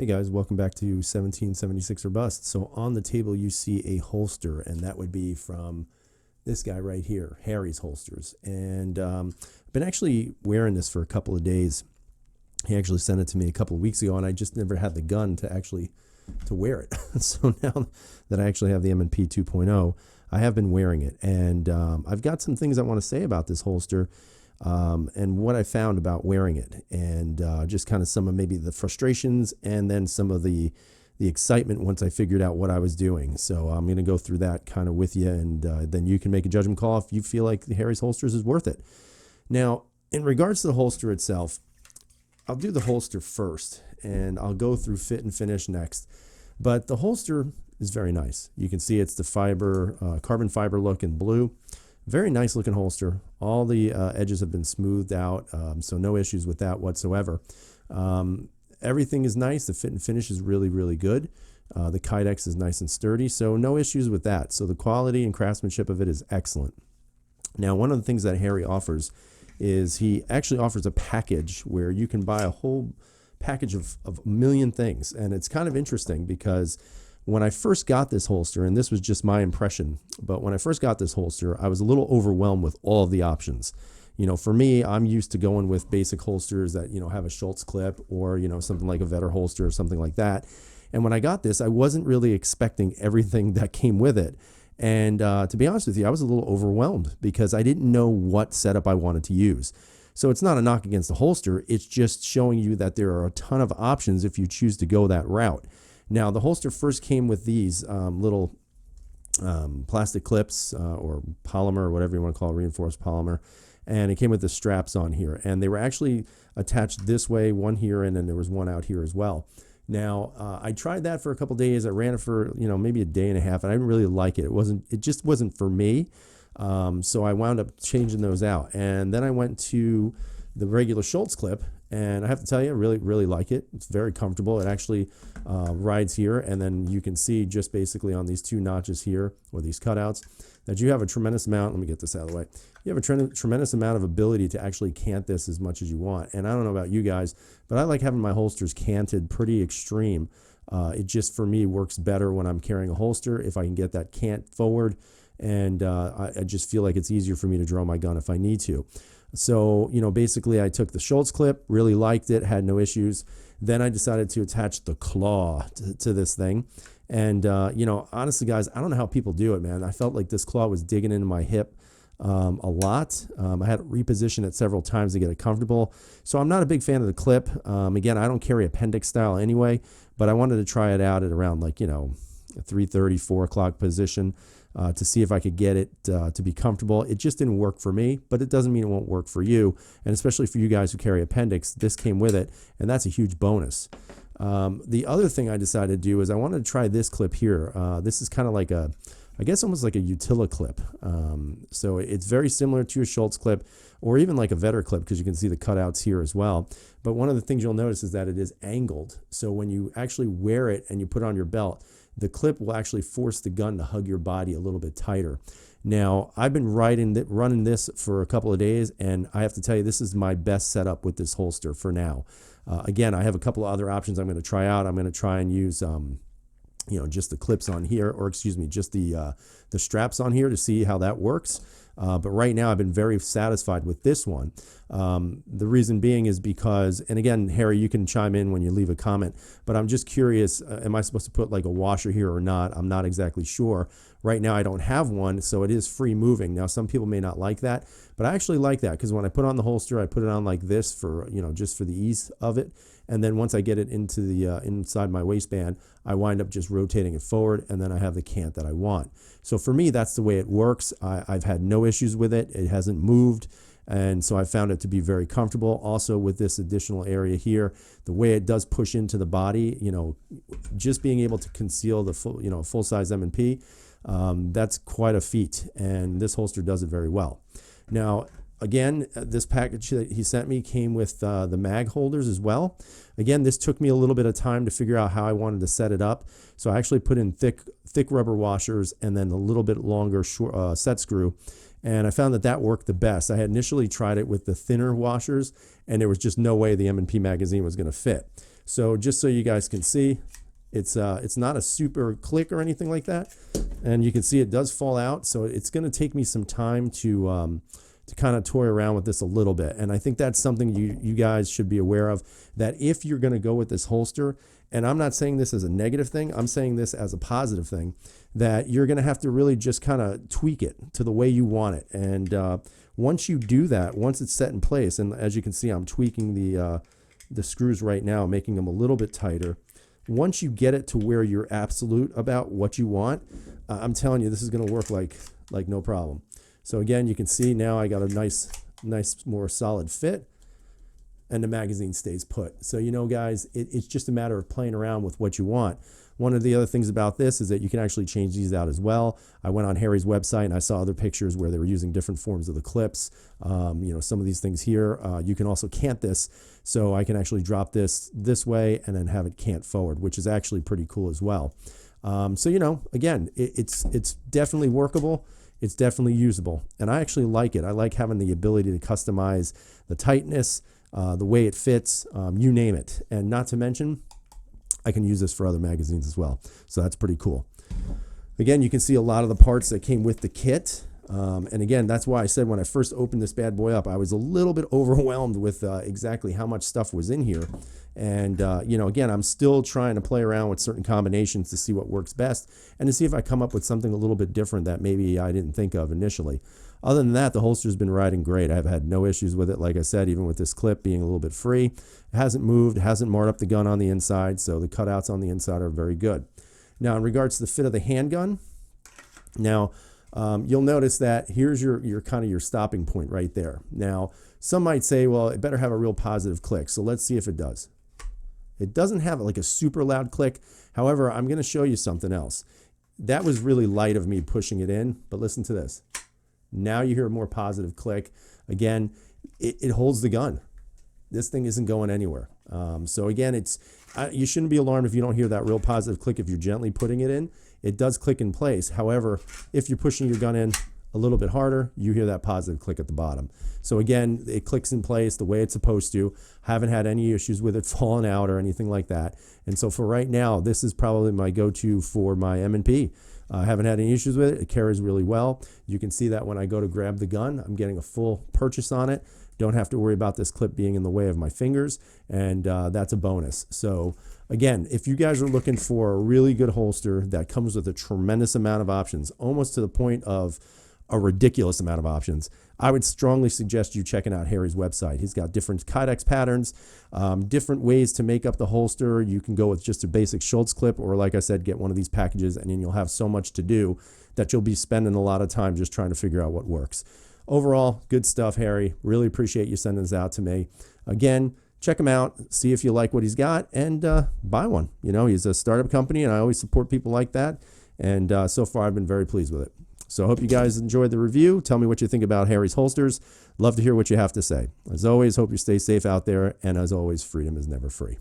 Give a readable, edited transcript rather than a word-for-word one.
Hey guys, welcome back to 1776 or Bust. So on the table you see a holster, and that would be from this guy right here, Harry's Holsters. And I've been actually wearing this for a couple of days. He actually sent it to me a couple of weeks ago, and I just never had the gun to wear it. So now that I actually have the M&P 2.0, I have been wearing it, and I've got some things I want to say about this holster. And what I found about wearing it, and just kind of some of maybe the frustrations, and then some of the excitement once I figured out what I was doing. So I'm going to go through that kind of with you, and then you can make a judgment call if you feel like the Harry's Holsters is worth it. Now, in regards to the holster itself, I'll do the holster first, and I'll go through fit and finish next. But the holster is very nice. You can see it's the carbon fiber look in blue. Very nice looking holster. All the edges have been smoothed out, so no issues with that whatsoever. Everything is nice. The fit and finish is really, really good. The Kydex is nice and sturdy, so no issues with that. So the quality and craftsmanship of it is excellent. Now, one of the things that Harry offers is he actually offers a package where you can buy a whole package of a million things, and it's kind of interesting because when I first got this holster, and this was just my impression, but when I first got this holster, I was a little overwhelmed with all of the options. You know, for me, I'm used to going with basic holsters that, have a Schultz clip or, something like a Vetter holster or something like that. And when I got this, I wasn't really expecting everything that came with it. And to be honest with you, I was a little overwhelmed because I didn't know what setup I wanted to use. So it's not a knock against the holster. It's just showing you that there are a ton of options if you choose to go that route. Now, the holster first came with these little plastic clips or polymer, or whatever you want to call it, reinforced polymer. And it came with the straps on here. And they were actually attached this way, one here, and then there was one out here as well. Now, I tried that for a couple days. I ran it for, maybe a day and a half, and I didn't really like it. It just wasn't for me. So I wound up changing those out. And then I went to the regular Schultz clip, and I have to tell you, I really, really like it. It's very comfortable. It actually rides here, and then you can see just basically on these two notches here, or these cutouts, that you have a tremendous amount. Let me get this out of the way. You have a tremendous amount of ability to actually cant this as much as you want. And I don't know about you guys, but I like having my holsters canted pretty extreme. It just, for me, works better when I'm carrying a holster if I can get that cant forward, and I just feel like it's easier for me to draw my gun if I need to. So, basically I took the Schultz clip, really liked it, had no issues. Then I decided to attach the claw to this thing. And, honestly, guys, I don't know how people do it, man. I felt like this claw was digging into my hip a lot. I had to reposition it several times to get it comfortable. So I'm not a big fan of the clip. Again, I don't carry appendix style anyway, but I wanted to try it out at around 3:30, 4 o'clock position. To see if I could get it to be comfortable. It just didn't work for me, but it doesn't mean it won't work for you. And especially for you guys who carry appendix, this came with it, and that's a huge bonus. The other thing I decided to do is I wanted to try this clip here. This is kind of like I guess almost like a Utila clip. So it's very similar to a Schultz clip, or even like a Vetter clip, because you can see the cutouts here as well. But one of the things you'll notice is that it is angled. So when you actually wear it and you put it on your belt, the clip will actually force the gun to hug your body a little bit tighter. Now, I've been running this for a couple of days, and I have to tell you, this is my best setup with this holster for now. Again, I have a couple of other options I'm going to try out. I'm going to try and use just the clips on here, or excuse me, just the straps on here to see how that works. But right now, I've been very satisfied with this one. The reason being is because, and again, Harry, you can chime in when you leave a comment, but I'm just curious, am I supposed to put like a washer here or not? I'm not exactly sure. Right now, I don't have one, so it is free moving. Now, some people may not like that, but I actually like that because when I put on the holster, I put it on like this for, just for the ease of it. And then once I get it into the inside my waistband, I wind up just rotating it forward, and then I have the cant that I want. So for me, that's the way it works. I've had no issues with it. It hasn't moved. And so I found it to be very comfortable. Also with this additional area here, the way it does push into the body, just being able to conceal the full-size M&P, that's quite a feat. And this holster does it very well. Now, again, this package that he sent me came with the mag holders as well. Again, this took me a little bit of time to figure out how I wanted to set it up. So I actually put in thick rubber washers and then a little bit longer set screw. And I found that worked the best. I had initially tried it with the thinner washers, and there was just no way the M&P magazine was going to fit. So just so you guys can see, it's not a super click or anything like that. And you can see it does fall out. So it's going to take me some time to kind of toy around with this a little bit. And I think that's something you guys should be aware of, that if you're going to go with this holster, and I'm not saying this as a negative thing, I'm saying this as a positive thing, that you're going to have to really just kind of tweak it to the way you want it. And once you do that, once it's set in place, and as you can see, I'm tweaking the screws right now, making them a little bit tighter. Once you get it to where you're absolute about what you want, I'm telling you, this is going to work like no problem. So again, you can see now I got a nice, more solid fit, and the magazine stays put. So, you know, guys, it's just a matter of playing around with what you want. One of the other things about this is that you can actually change these out as well. I went on Harry's website and I saw other pictures where they were using different forms of the clips. You know, some of these things here, you can also cant this. So I can actually drop this way and then have it cant forward, which is actually pretty cool as well. So, you know, again, it's definitely workable. It's definitely usable. And I actually like it. I like having the ability to customize the tightness, the way it fits, you name it. And not to mention, I can use this for other magazines as well. So that's pretty cool. Again, you can see a lot of the parts that came with the kit. And again, that's why I said when I first opened this bad boy up, I was a little bit overwhelmed with exactly how much stuff was in here. And, you know, again, I'm still trying to play around with certain combinations to see what works best and to see if I come up with something a little bit different that maybe I didn't think of initially. Other than that, the holster's been riding great. I've had no issues with it. Like I said, even with this clip being a little bit free, it hasn't moved, it hasn't marred up the gun on the inside, so the cutouts on the inside are very good. Now, in regards to the fit of the handgun, now, you'll notice that here's your kind of your stopping point right there. Now, some might say, well, it better have a real positive click. So let's see if it does. It doesn't have like a super loud click. However, I'm going to show you something else. That was really light of me pushing it in, but listen to this. Now you hear a more positive click. Again, it holds the gun. This thing isn't going anywhere. So again, you shouldn't be alarmed if you don't hear that real positive click if you're gently putting it in. It does click in place. However, if you're pushing your gun in a little bit harder, you hear that positive click at the bottom. So again, it clicks in place the way it's supposed to. Haven't had any issues with it falling out or anything like that. And so for right now, this is probably my go-to for my M&P. I haven't had any issues with it. It carries really well. You can see that when I go to grab the gun, I'm getting a full purchase on it. Don't have to worry about this clip being in the way of my fingers, and that's a bonus. So again, if you guys are looking for a really good holster that comes with a tremendous amount of options, almost to the point of a ridiculous amount of options, I would strongly suggest you checking out Harry's website. He's got different Kydex patterns, different ways to make up the holster. You can go with just a basic Schultz clip, or like I said, get one of these packages, and then you'll have so much to do that you'll be spending a lot of time just trying to figure out what works. Overall, good stuff, Harry. Really appreciate you sending this out to me. Again, check him out, see if you like what he's got, and buy one. You know, he's a startup company, and I always support people like that. And so far, I've been very pleased with it. So I hope you guys enjoyed the review. Tell me what you think about Harry's holsters. Love to hear what you have to say. As always, hope you stay safe out there. And as always, freedom is never free.